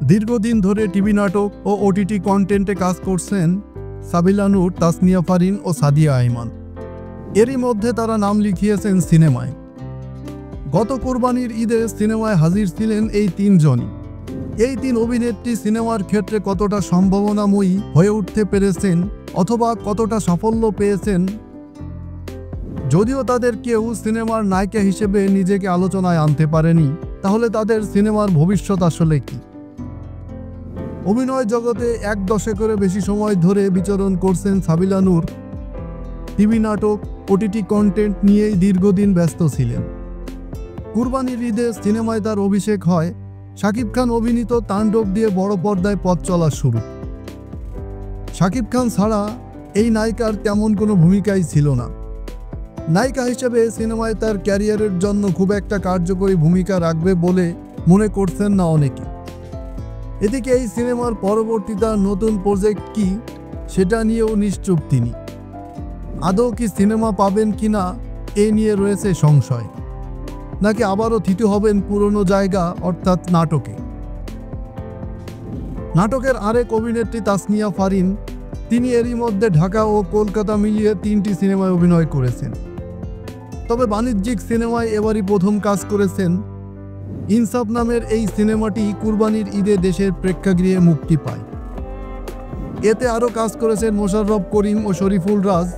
দীর্ঘদিন ধরে টিভি নাটক ও ওটিটি কন্টেন্টে কাজ করছেন সাবিলা নূর, তাসনিয়া ফারিন ও সাদিয়া আইমান। এরই মধ্যে তারা নাম লিখিয়েছেন সিনেমায়। গত কোরবানির ঈদে সিনেমায় হাজির ছিলেন এই তিনজনই। এই তিন অভিনেত্রী সিনেমার ক্ষেত্রে কতটা সম্ভাবনাময়ী হয়ে উঠতে পেরেছেন অথবা কতটা সাফল্য পেয়েছেন, যদিও তাদের কেউ সিনেমার নায়িকা হিসেবে নিজেকে আলোচনায় আনতে পারেনি, তাহলে তাদের সিনেমার ভবিষ্যৎ আসলে কি? অভিনয় জগতে এক দশকেরও বেশি সময় ধরে বিচরণ করছেন সাবিলা নূর। টিভি নাটক, ওটিটি কন্টেন্ট নিয়েই দীর্ঘদিন ব্যস্ত ছিলেন। কুরবানির ঈদে সিনেমায় তার অভিষেক হয়। শাকিব খান অভিনীত তাণ্ডব দিয়ে বড় পর্দায় পথ চলা শুরু। শাকিব খান ছাড়া এই নায়িকার তেমন কোনো ভূমিকাই ছিল না। নায়িকা হিসেবে সিনেমায় তার ক্যারিয়ারের জন্য খুব একটা কার্যকরী ভূমিকা রাখবে বলে মনে করছেন না অনেকে। এদিকে এই সিনেমার পরবর্তী তার নতুন প্রজেক্ট কি, সেটা নিয়েও নিশ্চুপ তিনি। আদৌ কি সিনেমা পাবেন কিনা এ নিয়ে রয়েছে সংশয়, নাকি আবারও থিতু হবেন পুরনো জায়গা অর্থাৎ নাটকে। নাটকের আরেক অভিনেত্রী তাসনিয়া ফারিন, তিনি এরই মধ্যে ঢাকা ও কলকাতা মিলিয়ে 3টি সিনেমায় অভিনয় করেছেন। তবে বাণিজ্যিক সিনেমায় এবারই প্রথম কাজ করেছেন। ইনসাফ নামের এই সিনেমাটি কুরবানির ঈদে দেশের প্রেক্ষাগৃহে মুক্তি পায়। এতে আরও কাজ করেছেন মোশাররফ করিম ও শরীফুল রাজ।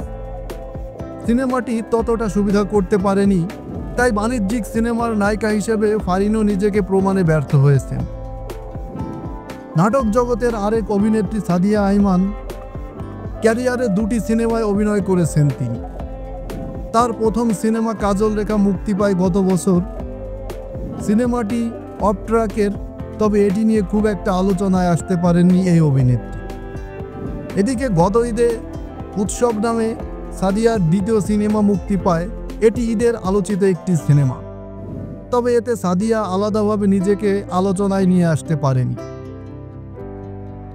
সিনেমাটি ততটা সুবিধা করতে পারেনি, তাই বাণিজ্যিক সিনেমার নায়িকা হিসেবে ফারিনও নিজেকে প্রমাণে ব্যর্থ হয়েছেন। নাটক জগতের আরেক অভিনেত্রী সাদিয়া আইমান, ক্যারিয়ারে 2টি সিনেমায় অভিনয় করেছেন তিনি। তার প্রথম সিনেমা কাজল রেখা মুক্তি পায় গত বছর। সিনেমাটি অফ ট্র্যাকের, তবে এটি নিয়ে খুব একটা আলোচনায় আসতে পারেননি এই অভিনেত্রী। এদিকে গত ঈদে উৎসব নামে সাদিয়ার 2য় সিনেমা মুক্তি পায়। এটি ঈদের আলোচিত একটি সিনেমা, তবে এতে সাদিয়া আলাদাভাবে নিজেকে আলোচনায় নিয়ে আসতে পারেনি।